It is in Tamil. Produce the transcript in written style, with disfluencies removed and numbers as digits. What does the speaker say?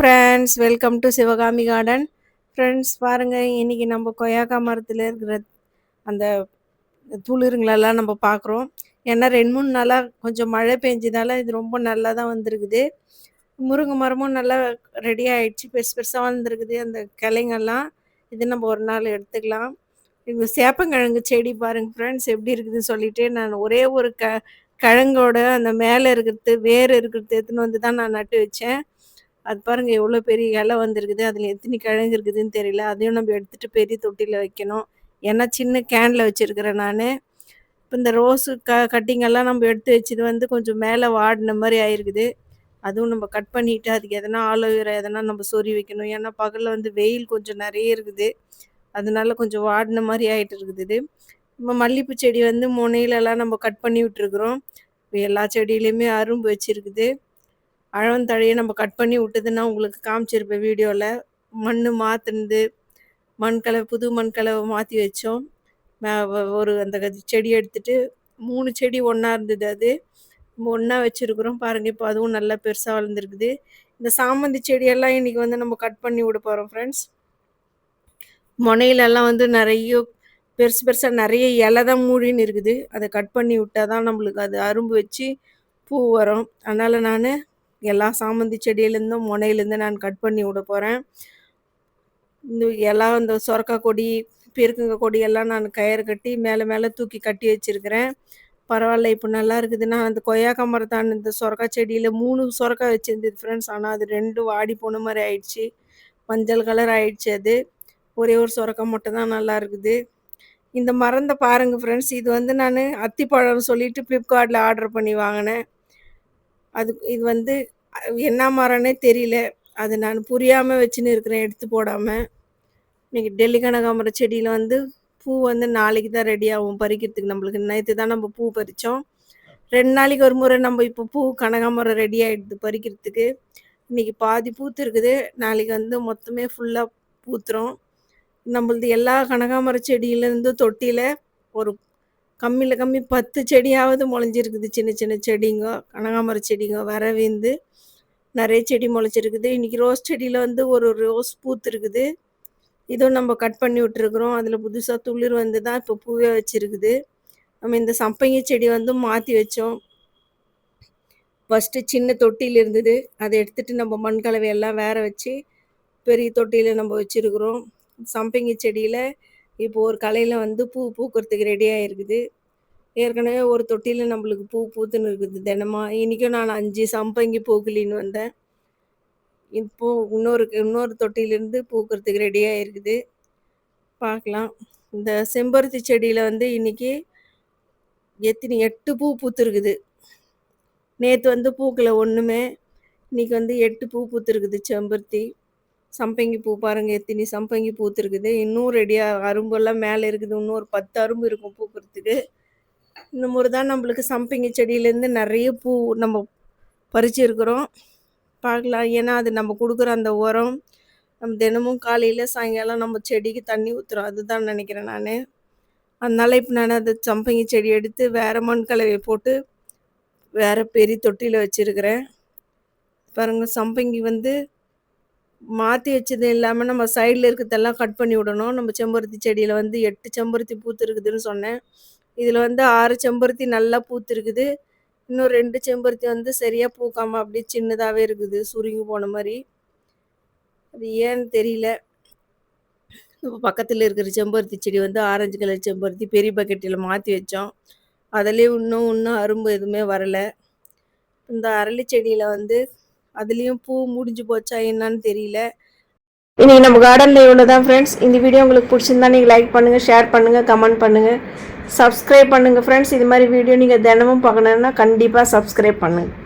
Friends, welcome to Sivakami garden. Friends பாருங்கள், இன்றைக்கி நம்ம கொய்யாக்கா மரத்தில் இருக்கிற அந்த துளிருங்களெல்லாம் நம்ம பார்க்குறோம். ஏன்னா 2-3 நாளாக கொஞ்சம் மழை பெஞ்சதால இது ரொம்ப நல்லா தான் வந்திருக்குது. முருங்கை மரமும் நல்லா ரெடி ஆகிடுச்சு, பெருசு பெருசாக வந்திருக்குது அந்த கிளைங்கெல்லாம். இது நம்ம ஒரு நாள் எடுத்துக்கலாம். இது சேப்பங்கிழங்கு செடி பாருங்கள் ஃப்ரெண்ட்ஸ், எப்படி இருக்குதுன்னு சொல்லிட்டு நான் ஒரே ஒரு கிழங்கோட அந்த மேலே இருக்கிறது வேர் இருக்கிறது எடுத்துன்னு வந்து தான் நான் நட்டு வச்சேன். அது பாருங்கள் எவ்வளோ பெரிய இலை வந்திருக்குது. அதில் எத்தனை கிழங்கு இருக்குதுன்னு தெரியல. அதையும் நம்ம எடுத்துகிட்டு பெரிய தொட்டியில் வைக்கணும். ஏன்னா சின்ன கேனில் வச்சுருக்கிறேன் நான். இப்போ இந்த ரோஸு கட்டிங்கெல்லாம் நம்ம எடுத்து வச்சது வந்து கொஞ்சம் மேலே வாடின மாதிரி ஆயிருக்குது. அதுவும் நம்ம கட் பண்ணிவிட்டு அதுக்கு எதனா ஆலோவேரா எதனா நம்ம சொறி வைக்கணும். ஏன்னா பகலில் வந்து வெயில் கொஞ்சம் நிறைய இருக்குது. அதனால கொஞ்சம் வாடின மாதிரி ஆகிட்டு இருக்குது. நம்ம மல்லிகைப்பூ செடி வந்து முனையிலலாம் நம்ம கட் பண்ணி விட்டுருக்குறோம். எல்லா செடியிலையுமே அரும்பு வச்சுருக்குது. அழவந்தழையை நம்ம கட் பண்ணி விட்டதுன்னா உங்களுக்கு காமிச்சிருப்பேன் வீடியோவில். மண் மாற்றினது, புது மண்கலவை மாற்றி வச்சோம். ஒரு அந்த செடி எடுத்துகிட்டு 3 செடி ஒன்றா இருந்தது. அது ஒன்றா வச்சுருக்குறோம் பாருங்கள். இப்போ அதுவும் நல்லா பெருசாக வளர்ந்துருக்குது. இந்த சாமந்தி செடியெல்லாம் இன்றைக்கி வந்து நம்ம கட் பண்ணி விட போகிறோம் ஃப்ரெண்ட்ஸ். முனையிலெல்லாம் வந்து நிறைய பெருசு பெருசாக நிறைய இலை தான் மூடின்னு இருக்குது. அதை கட் பண்ணி விட்டால் தான் நம்மளுக்கு அது அரும்பு வச்சு பூ வரும். அதனால் நான் எல்லா சாமந்தி செடியிலேருந்தும் முனையிலேருந்து நான் கட் பண்ணி விட போகிறேன். இந்த எல்லாம் இந்த சொரக்கா கொடி, பெருக்குங்க கொடியெல்லாம் நான் கயிறு கட்டி மேலே மேலே தூக்கி கட்டி வச்சுருக்கிறேன். பரவாயில்ல, இப்போ நல்லா இருக்குதுன்னா அந்த கொய்யாக்கா மரத்தான இந்த சொரக்கா செடியில் 3 சொரக்கா வச்சுருந்தது ஃப்ரெண்ட்ஸ். ஆனால் அது 2 வாடி போன மாதிரி ஆயிடுச்சு. மஞ்சள் கலர் ஆயிடுச்சு. அது ஒரே ஒரு சொரக்கா மட்டும் தான் நல்லா இருக்குது. இந்த மரத்தை பாருங்கள் ஃப்ரெண்ட்ஸ், இது வந்து நான் அத்திப்பழம்னு சொல்லிட்டு ஃப்ளிப்கார்ட்டில் ஆர்டர் பண்ணி வாங்கினேன். இது வந்து என்ன மரம்னே தெரியல. அது நான் புரியாமல் வச்சுன்னு இருக்கிறேன், எடுத்து போடாமல். இன்றைக்கி டெல்லி கனகாமரம் செடியில் வந்து பூ வந்து நாளைக்கு தான் ரெடி ஆகும் பறிக்கிறதுக்கு. நம்மளுக்கு நேற்று தான் நம்ம பூ பறித்தோம். 2 நாளைக்கு ஒரு முறை நம்ம இப்போ பூ கனகாமரம் ரெடி ஆகிடுது பறிக்கிறதுக்கு. இன்றைக்கி பாதி பூத்து இருக்குது, நாளைக்கு வந்து மொத்தமே ஃபுல்லாக பூத்துரும். நம்மளது எல்லா கனகாமர செடியிலேருந்து தொட்டியில் ஒரு கம்மி 10 செடியாவது முளைஞ்சிருக்குது. சின்ன சின்ன செடிங்க, கனகாமர செடிங்க வரவேந்து நிறைய செடி முளைச்சிருக்குது. இன்றைக்கி ரோஸ் செடியில் வந்து ஒரு ரோஸ் பூத்துருக்குது. இதுவும் நம்ம கட் பண்ணி விட்டுருக்குறோம். அதில் புதுசாக துளிர் வந்து தான் இப்போ பூவே வச்சுருக்குது. நம்ம இந்த சம்பங்கி செடி வந்து மாற்றி வச்சோம். ஃபஸ்ட்டு சின்ன தொட்டியில் இருந்தது, அதை எடுத்துகிட்டு நம்ம மண்கலவையெல்லாம் வேற வச்சு பெரிய தொட்டியில் நம்ம வச்சுருக்குறோம். சம்பங்கி செடியில் இப்போது ஒரு கலையில் வந்து பூ பூக்கிறதுக்கு ரெடியாக இருக்குது. ஏற்கனவே ஒரு தொட்டியில் நம்மளுக்கு பூ பூத்துன்னு இருக்குது தினமாக. இன்றைக்கும் நான் 5 சம்பங்கி பூக்கலின்னு வந்தேன். இப்போது இன்னொரு தொட்டியிலேருந்து பூக்கிறதுக்கு ரெடியாக இருக்குது. பார்க்கலாம். இந்த செம்பருத்தி செடியில் வந்து இன்றைக்கி 8 பூ பூத்துருக்குது. நேற்று வந்து பூக்களை ஒன்றுமே. இன்றைக்கி வந்து 8 பூ பூத்துருக்குது செம்பருத்தி. சம்பங்கி பூ பாருங்கள், எத்தனை சம்பங்கி பூத்துருக்குது. இன்னும் ரெடியாக அரும்பெல்லாம் மேலே இருக்குது. இன்னும் ஒரு 10 அரும்பு இருக்கும் பூக்கிறதுக்கு. இந்த முறை தான் நம்மளுக்கு சம்பங்கி செடியிலேருந்து நிறைய பூ நம்ம பறிச்சிருக்கிறோம். பார்க்கலாம். ஏன்னா அது நம்ம கொடுக்குற அந்த உரம் நம்ம தினமும் காலையில் சாயங்காலம் நம்ம செடிக்கு தண்ணி ஊற்றுறோம். அதுதான் நினைக்கிறேன் நான். அதனால் இப்போ நான் அந்த சம்பங்கி செடி எடுத்து வேறு மண் கலவையை போட்டு வேறு பெரிய தொட்டியில் வச்சுருக்கிறேன். பாருங்கள், சம்பங்கி வந்து மாற்றி வச்சது இல்லாமல் நம்ம சைடில் இருக்கிறதெல்லாம் கட் பண்ணி விடணும். நம்ம செம்பருத்தி செடியில் வந்து 8 செம்பருத்தி பூத்துருக்குதுன்னு சொன்னேன். இதில் வந்து 6 செம்பருத்தி நல்லா பூத்துருக்குது. இன்னும் 2 செம்பருத்தி வந்து சரியாக பூக்காமல் அப்படியே சின்னதாகவே இருக்குது, சுருங்கி போன மாதிரி. அது ஏன்னு தெரியல. இப்போ பக்கத்தில் இருக்கிற செம்பருத்தி செடி வந்து ஆரஞ்சு கலர் செம்பருத்தி பெரிய பக்கெட்டில் மாற்றி வச்சோம். அதிலே இன்னும் அரும்பு எதுவுமே வரலை. இந்த அரளி செடியில் வந்து அதுலேயும் பூ முடிஞ்சு போச்சா என்னன்னு தெரியல. இன்றைக்கி நம்ம கார்டனில் இவ்வளோ தான் ஃப்ரெண்ட்ஸ். இந்த வீடியோ உங்களுக்கு பிடிச்சிருந்தா நீங்கள் லைக் பண்ணுங்கள், ஷேர் பண்ணுங்கள், கமெண்ட் பண்ணுங்கள், சப்ஸ்கிரைப் பண்ணுங்கள் ஃப்ரெண்ட்ஸ். இது மாதிரி வீடியோ நீங்கள் தினமும் பார்க்கணுன்னா கண்டிப்பாக சப்ஸ்கிரைப் பண்ணுங்கள்.